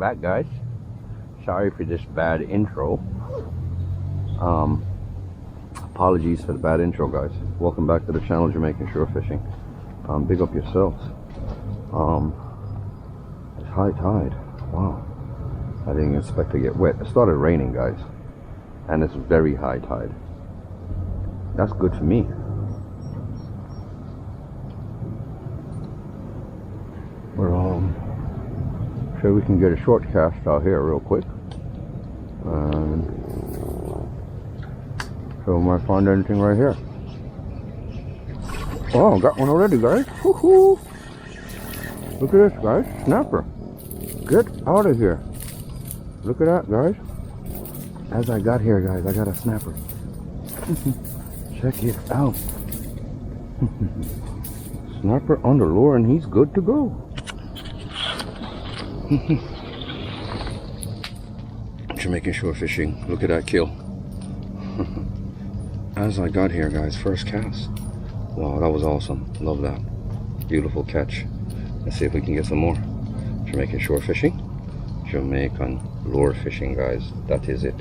back, guys. Sorry for this bad intro. Apologies for the bad intro, guys. Welcome back to the channel, Jamaican Shore Fishing. Big up yourselves. It's high tide. Wow. I didn't expect to get wet. It started raining, guys. And it's very high tide. That's good for me. We're sure we can get a short cast out here real quick. And so we might find anything right here. Oh, got one already, guys. Woohoo! Look at this, guys. Snapper. Get out of here. Look at that, guys. As I got here, guys, I got a snapper. Check it out. Snapper on the lure, and he's good to go. Jamaican Shore Fishing. Look at that kill. As I got here, guys, first cast. Wow, that was awesome. Love that. Beautiful catch. Let's see if we can get some more. Jamaican Shore Fishing. Jamaican lure fishing, guys. That is it.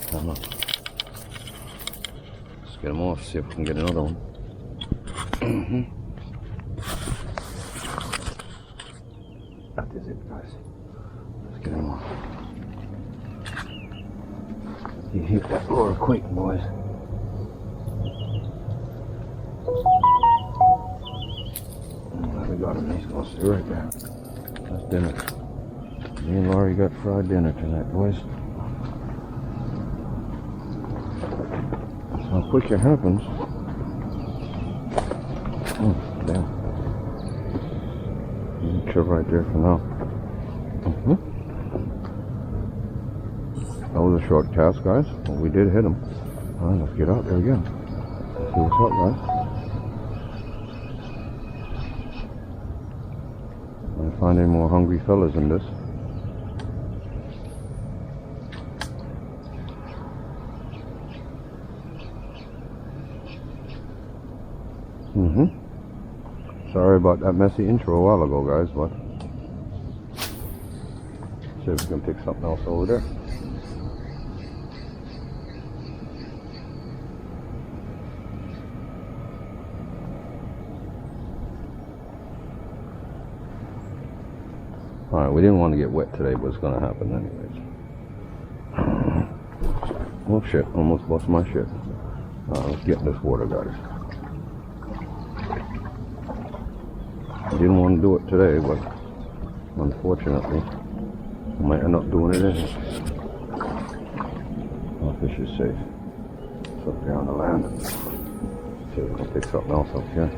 Come on. Let's get them off, see if we can get another one. That is it, guys. Let's get them off. You hit that lure quick, boys. We got him. He's gonna stay right there. That's dinner. Me and Laurie got fried dinner tonight, boys. That's how quick it happens. Oh, damn. Chill right there for now. That was a short cast, guys, but we did hit him. Alright, let's get out there again. See what's up, guys. Might find any more hungry fellas in this. Sorry about that messy intro a while ago, guys, but see if we can pick something else over there. Alright, we didn't want to get wet today, but it's going to happen anyways. Oh shit, almost lost my shit. Let's get in this water, guys. I didn't want to do it today, but unfortunately, I might end up doing it anyway. Our fish is safe. It's up there on the land. See if we can pick something else up here.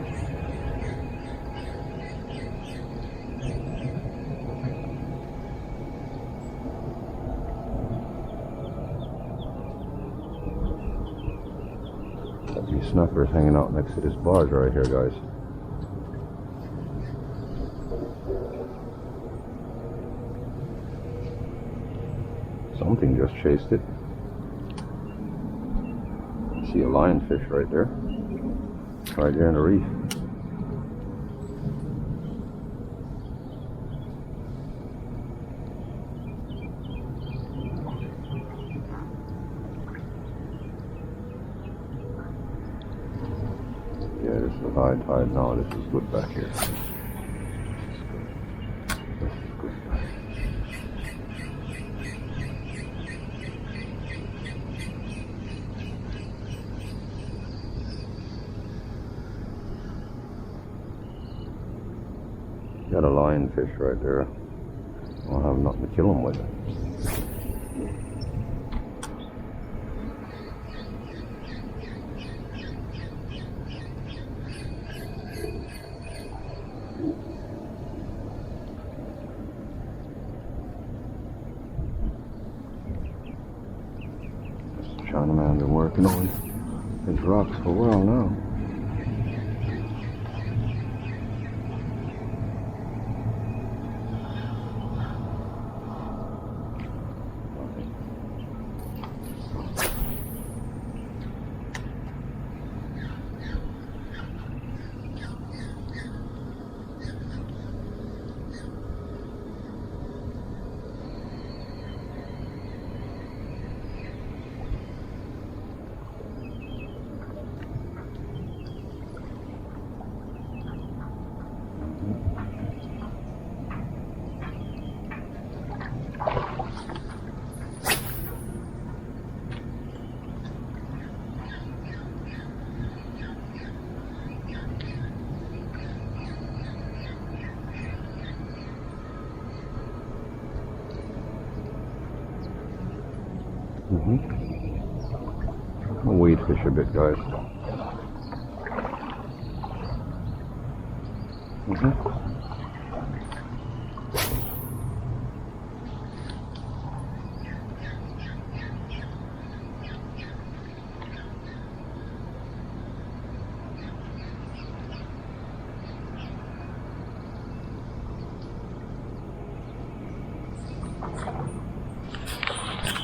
These snappers hanging out next to this barge right here, guys. Something just chased it. See a lionfish right there. Right there in the reef. Yeah, this is high tide now. This is good back here. This is good. Got a lionfish right there. I'll have nothing to kill him with. Chinaman been working on his rocks for a while now. I'll wade fish a bit, guys.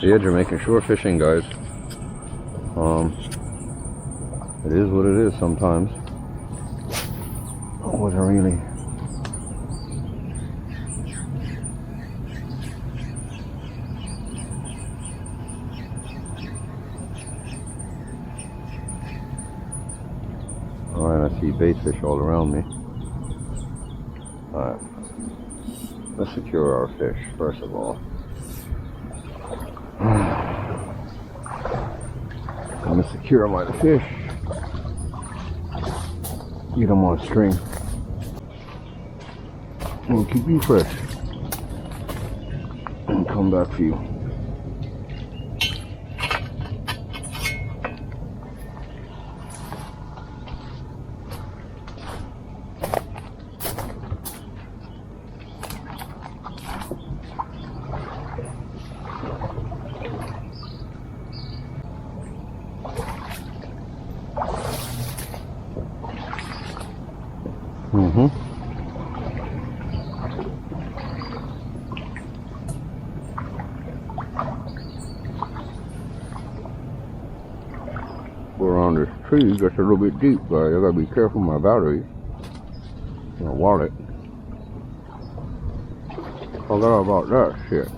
Yeah, Jamaican shore fishing, guys. It is what it is sometimes. Oh, wasn't really. Alright, I see bait fish all around me. Alright. Let's secure our fish, first of all. I'm gonna secure my fish. Get them on a string. And keep you fresh. And come back for you. Go around this tree gets a little bit deep, guys. I gotta be careful with my batteries. My wallet. Forgot about that shit.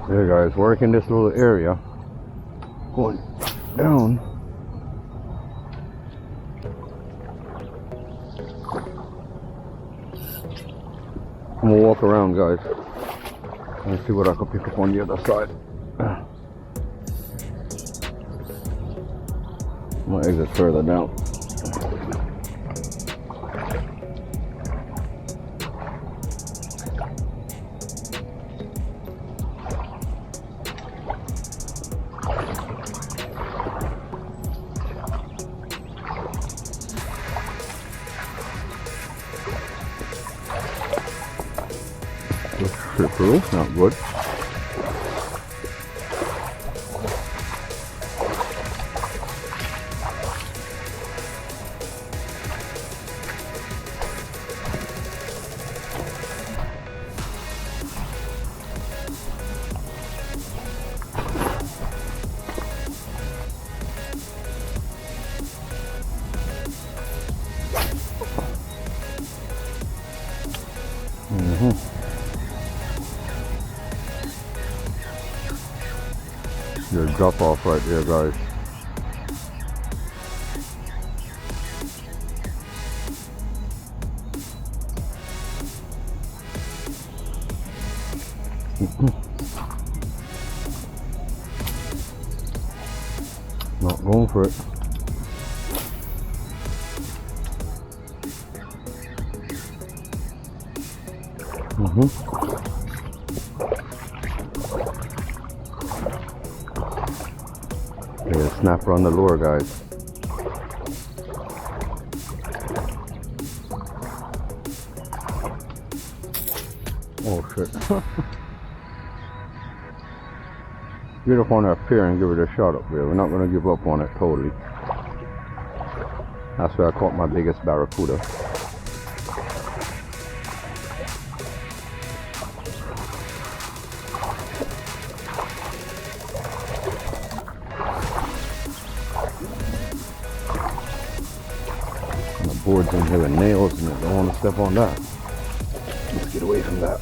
There, guys, working this little area, going down. I'm gonna walk around, guys, and see what I can pick up on the other side. I'm gonna exit further down. Through, not good. There's a drop off right there, guys. Not going for it. There's a snapper on the lure, guys. Oh shit. Get up on that pier and give it a shot up there. We're not going to give up on it totally. That's where I caught my biggest barracuda. boards in here and nails, and I don't want to step on that. Let's get away from that.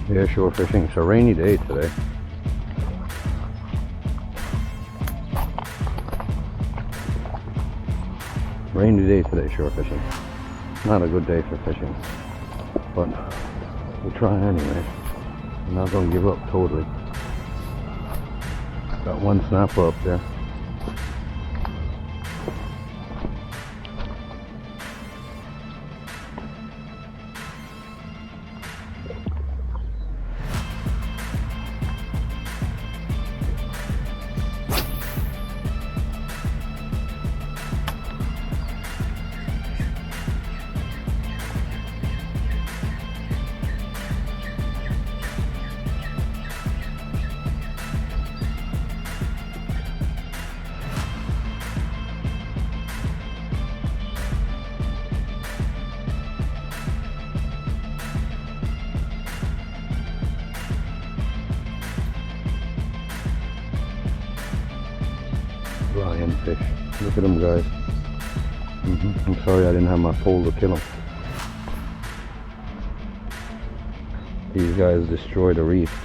Yeah, shore fishing. It's a rainy day today. Rainy day today, shore fishing. Not a good day for fishing, but we'll try anyway. I'm not gonna give up totally. Got one snapper up there. Lionfish. Look at them, guys. I'm sorry I didn't have my pole to kill them. These guys destroy the reef.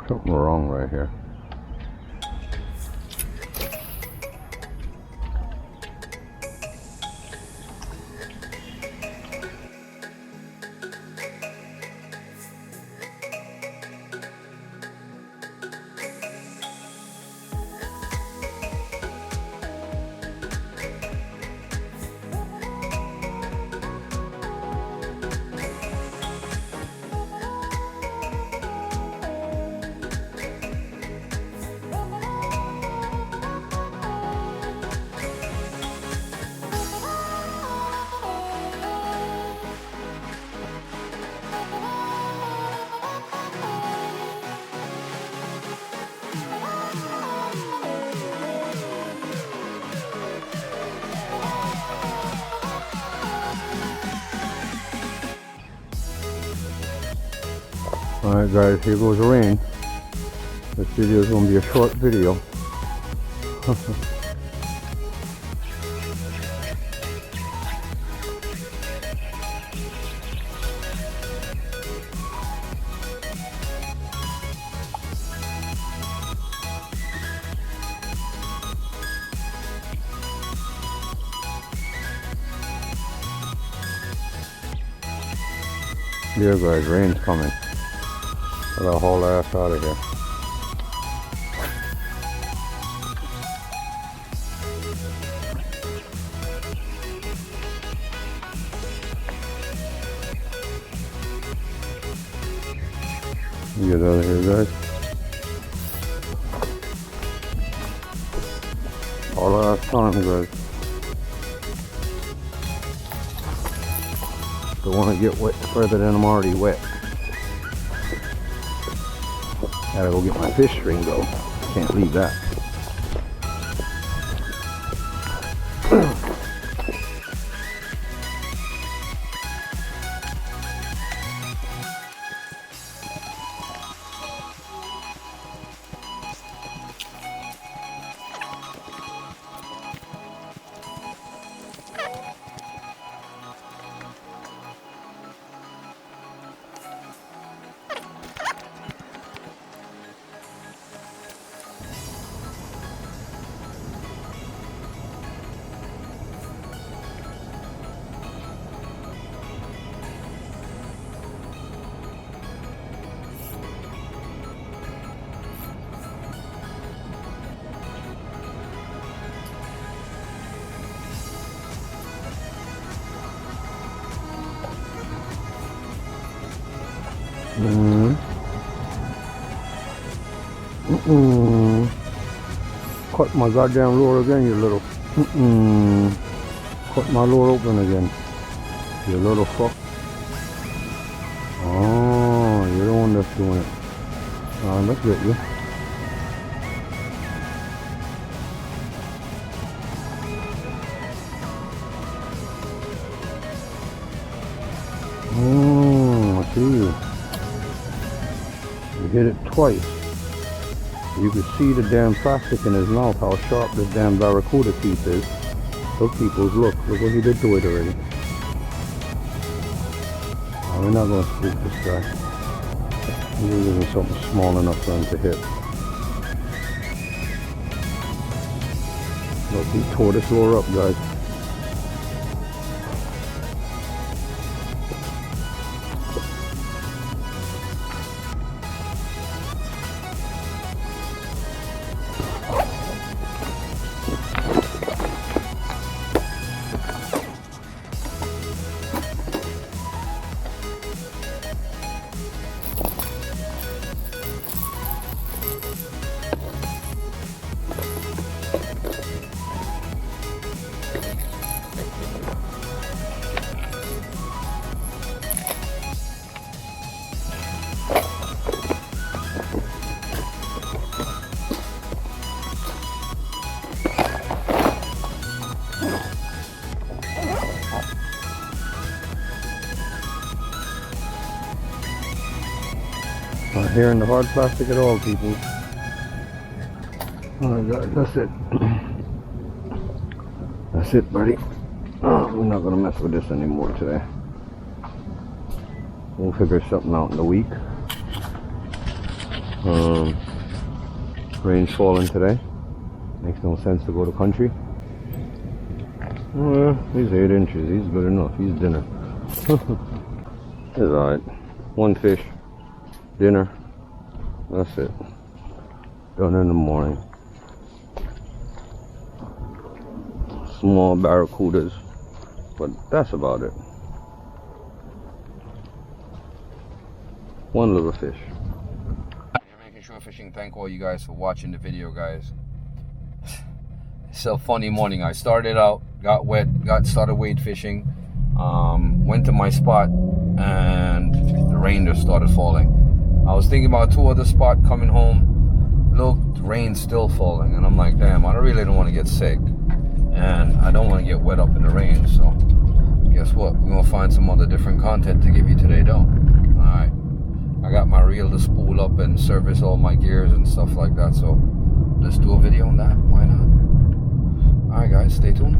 Something wrong right here. Alright guys, here goes the rain. This video is going to be a short video. There guys, rain's coming. I gotta haul ass out of here. Get out of here guys. All ass time guys. Don't want to get wet further than I'm already wet. Gotta go get my fish string though. Can't leave that. Cut my goddamn lure again, you little. Cut my lure open again, you little fuck. Oh, you're the one that's doing it. Let's get you. I see you. You hit it twice. You can see the damn plastic in his mouth, how sharp this damn barracuda teeth is. Look peoples, look what he did to it already. Oh, we're not going to spook this guy. We're giving him something small enough for him to hit. Look, he tore this lure up guys. Not hearing the hard plastic at all, people. Alright guys, that's it. That's it, buddy. We're not gonna mess with this anymore today. We'll figure something out in the week. Rain's falling today. Makes no sense to go to country. Well, he's 8 inches. He's good enough. He's dinner. It's alright. One fish. Dinner. That's it. Done in the morning. Small barracudas. But that's about it. One little fish. Jamaican shore fishing. Thank all you guys for watching the video, guys. It's a funny morning. I started out, got wet, started wade fishing, went to my spot, and the rain just started falling. I was thinking about 2 other spots coming home. Look, the rain's still falling, and I'm like, damn, I really don't want to get sick, and I don't want to get wet up in the rain. So guess what? We're gonna find some other different content to give you today, though. All right, I got my reel to spool up and service all my gears and stuff like that. So let's do a video on that. Why not? All right, guys, stay tuned.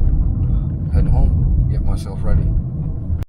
Head home, get myself ready.